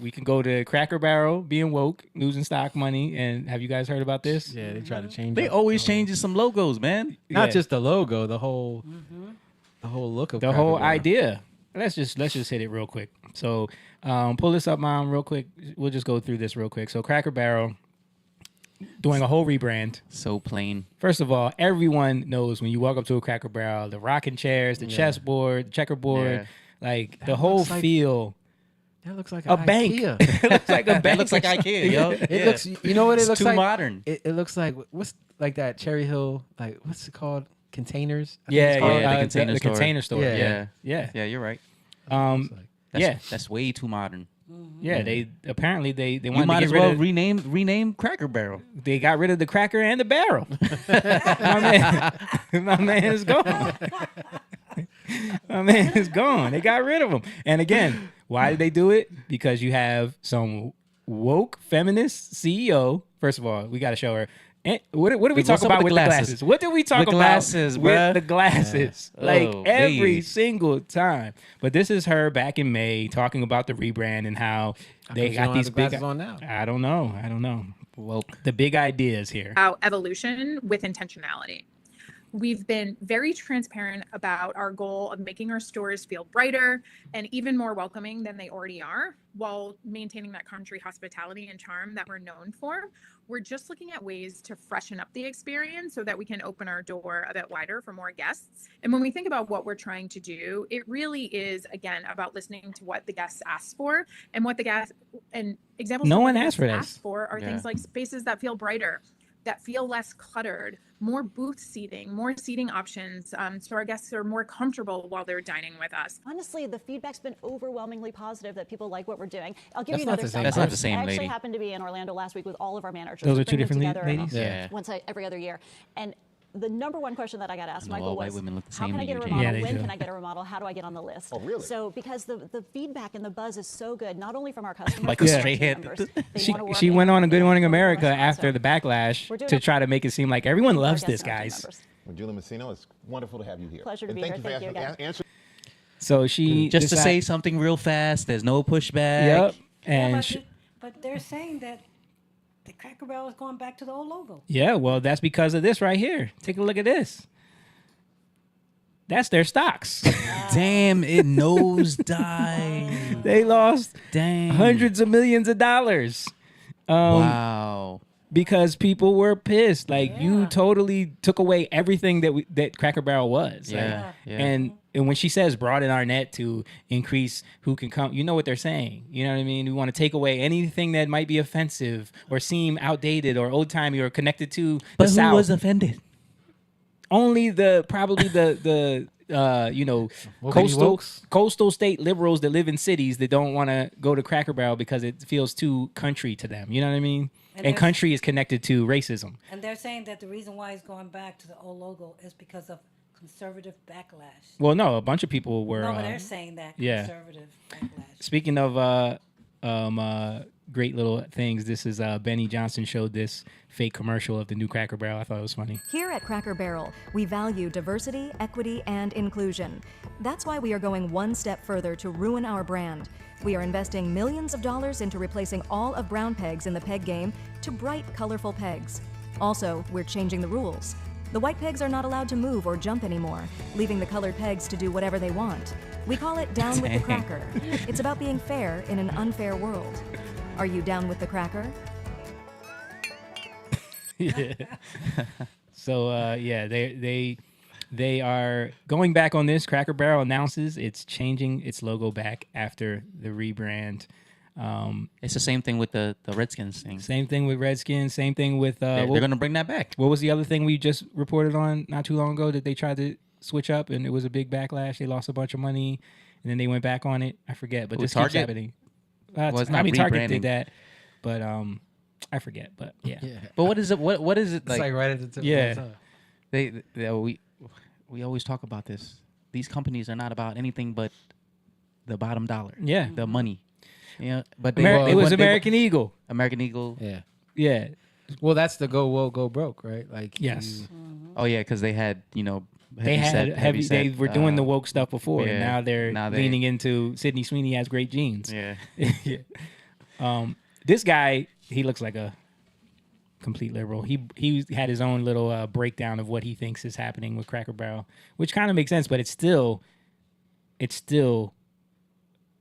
is we can go to Cracker Barrel being woke, losing stock money. And have you guys heard about this? Yeah, they try to change. They always changing some logos, man. Not just the logo, the whole look of the Cracker whole Barrel. idea. Let's just hit it real quick. So pull this up, Mom, real quick. We'll just go through this real quick. So Cracker Barrel doing a whole rebrand. So plain. First of all, everyone knows when you walk up to a Cracker Barrel, the rocking chairs, the chessboard, checkerboard, like the whole feel. That looks like a bank. It looks like a bank. It looks like IKEA, yo. It looks. You know what it It's looks too like? modern. It looks like what's like that Cherry Hill. Like what's it called? Containers. I think Yeah, it's called. the container store. Yeah. Yeah, you're right. That's way too modern. Yeah, they apparently they You wanted might to as get rid well of, rename Cracker Barrel. they got rid of the cracker and the barrel. my man is gone. My man is gone. They got rid of him. And again, why did they do it? Because you have some woke feminist CEO. First of all, we got to show her. And what do we talk about with the glasses? What did we talk about glasses, with the glasses? Yeah. Like Oh, every baby. single time. But this is her back in May talking about the rebrand and how they got these big glasses on now. I don't know. Well, the big ideas here. About evolution with intentionality. We've been very transparent about our goal of making our stores feel brighter and even more welcoming than they already are, while maintaining that country hospitality and charm that we're known for. We're just looking at ways to freshen up the experience so that we can open our door a bit wider for more guests. And when we think about what we're trying to do, it really is, again, about listening to what the guests ask for, and what the guests and examples. No of what one the asked for guests this. ask for are things like spaces that feel brighter, that feel less cluttered, more booth seating, more seating options, so our guests are more comfortable while they're dining with us. Honestly, the feedback's been overwhelmingly positive that people like what we're doing. I'll give That's you not another the same example. That's not the same I actually lady. happened to be in Orlando last week with all of our managers. Those We are two bring them different together, ladies? Yeah. once every other year. And the number one question that I got asked, No, Michael, all white was, women look the how same can I to get a you, remodel? Yeah, they When do. can I get a remodel? How do I get on the list? Oh, really? So because the feedback and the buzz is so good, not only from our customers, Like but a from our straight team head. members. They She wanna work she went in- on a Good they Morning wanna work in America restaurants. after So the backlash we're doing to a- try to make it seem like everyone our loves guests this, and our team guys. members. Well, Julie Messino, it's wonderful to have you here. Pleasure to And be thank here. you Thank you for again. answering. So she Just to decide- say something real fast. There's no pushback. Yep. Yeah, And but, she, but they're saying that the Cracker Barrel is going back to the old logo. yeah, well, that's because of this right here. Take a look at this. That's their stocks. Damn, it nosedived. They lost Damn. hundreds of millions of dollars. Wow. Because people were pissed. Like you totally took away everything that Cracker Barrel was. Like, Yeah. Yeah. And when she says broaden our net to increase who can come, you know what they're saying. You know what I mean? We want to take away anything that might be offensive or seem outdated or old timey or connected to But the who South. was offended? Only probably the Wokey-wokes? coastal state liberals that live in cities that don't want to go to Cracker Barrel because it feels too country to them. You know what I mean? And And there's- country is connected to racism. And they're saying that the reason why it's going back to the old logo is because of conservative backlash. Well, no, a bunch of people were. No, but they're saying that yeah. conservative backlash. Speaking of great little things, this is Benny Johnson showed this fake commercial of the new Cracker Barrel. I thought it was funny. Here at Cracker Barrel, we value diversity, equity, and inclusion. That's why we are going one step further to ruin our brand. We are investing millions of dollars into replacing all of brown pegs in the peg game to bright, colorful pegs. Also, we're changing the rules. The white pegs are not allowed to move or jump anymore, leaving the colored pegs to do whatever they want. We call it Down with the Cracker. It's about being fair in an unfair world. Are you down with the cracker? Yeah. So they are going back on this. Cracker Barrel announces it's changing its logo back after the rebrand. It's the same thing with the Redskins thing. Same thing with Redskins. Same thing with They're going to bring that back. what was the other thing we just reported on not too long ago that they tried to switch up and it was a big backlash. They lost a bunch of money and then they went back on it. I forget, but Who, this keeps Target? happening. Well, it's I not mean, Target rebranding. did that, but I forget. But yeah. But what is it? What is it It's like right at the tip Yeah. of the tongue. We always talk about this. These companies are not about anything but the bottom dollar. Yeah. The money. Yeah, but it was American Eagle. American Eagle. Yeah. Yeah. Well, that's the go woke, go broke, right? Like Yes. Oh yeah, because they had They had heavy. They were doing the woke stuff before, and yeah, now they're now they- leaning into Sydney Sweeney has great genes. Yeah. Yeah. This guy, he looks like a complete liberal. He had his own little breakdown of what he thinks is happening with Cracker Barrel, which kind of makes sense, but it's still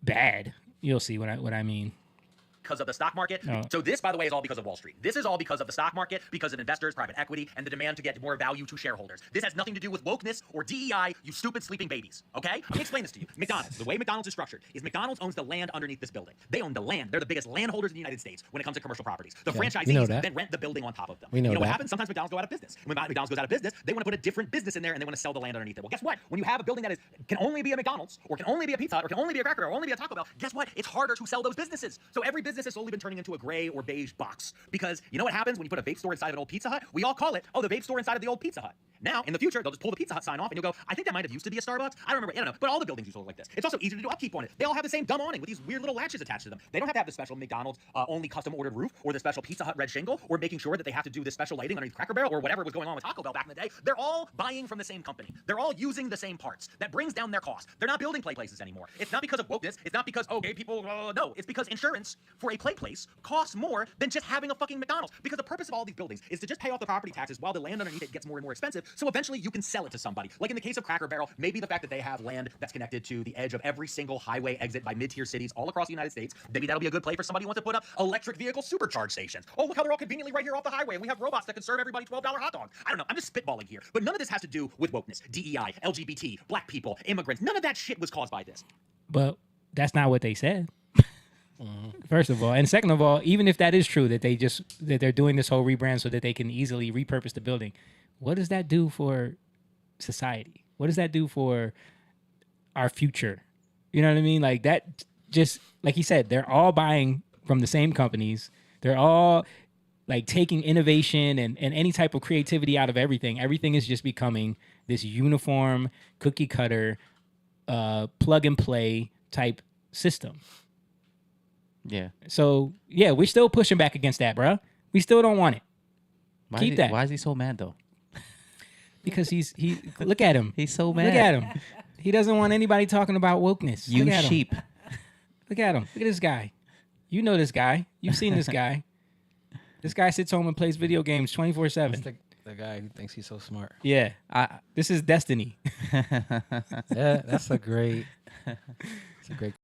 bad. You'll see what I mean. Because of the stock market. Oh. So this, by the way, is all because of Wall Street. This is all because of the stock market, because of investors, private equity, and the demand to get more value to shareholders. This has nothing to do with wokeness or DEI, you stupid sleeping babies, okay? Let me explain this to you. McDonald's, the way McDonald's is structured is McDonald's owns the land underneath this building. They own the land. They're the biggest landholders in the United States when it comes to commercial properties. The franchisees then rent the building on top of them. We know you know what that. happens? Sometimes McDonald's go out of business. When McDonald's goes out of business, they want to put a different business in there and they want to sell the land underneath it. Well, guess what? When you have a building that can only be a McDonald's or can only be a Pizza Hut or can only be a Cracker Barrel or only be a Taco Bell, guess what? It's harder to sell those businesses. So every business has slowly been turning into a gray or beige box, because you know what happens when you put a vape store inside of an old Pizza Hut? We all call it, oh, the vape store inside of the old Pizza Hut. Now, in the future, they'll just pull the Pizza Hut sign off and you'll go, I think that might have used to be a Starbucks. I don't remember. I don't know. But all the buildings used to look like this. It's also easier to do upkeep on it. They all have the same dumb awning with these weird little latches attached to them. They don't have to have the special McDonald's only custom ordered roof or the special Pizza Hut red shingle or making sure that they have to do this special lighting underneath Cracker Barrel or whatever was going on with Taco Bell back in the day. They're all buying from the same company. They're all using the same parts. That brings down their cost. They're not building play places anymore. It's not because of wokeness. It's not because, oh, gay people, no. It's because insurance for a play place costs more than just having a fucking McDonald's. Because the purpose of all these buildings is to just pay off the property taxes while the land underneath it gets more and more expensive. So eventually you can sell it to somebody. Like in the case of Cracker Barrel, maybe the fact that they have land that's connected to the edge of every single highway exit by mid-tier cities all across the United States, maybe that'll be a good play for somebody who wants to put up electric vehicle supercharge stations. Oh, look how they're all conveniently right here off the highway and we have robots that can serve everybody $12 hot dogs. I don't know. I'm just spitballing here. But none of this has to do with wokeness, DEI, LGBT, black people, immigrants. None of that shit was caused by this. But that's not what they said. First of all, and second of all, even if that is true, that they're doing this whole rebrand so that they can easily repurpose the building, what does that do for society? What does that do for our future? You know what I mean? Like that, just like he said, they're all buying from the same companies. They're all like taking innovation and any type of creativity out of everything. Everything is just becoming this uniform, cookie cutter, plug and play type system. Yeah. So yeah, we're still pushing back against that, bro. We still don't want it. Keep that. Why is he so mad though? Because he look at him. He's so mad. Look at him. He doesn't want anybody talking about wokeness. You look at sheep. Him. Look at him. Look at this guy. You know this guy. You've seen this guy. This guy sits home and plays video games 24/7. The guy who thinks he's so smart. Yeah. This is destiny. Yeah, that's a great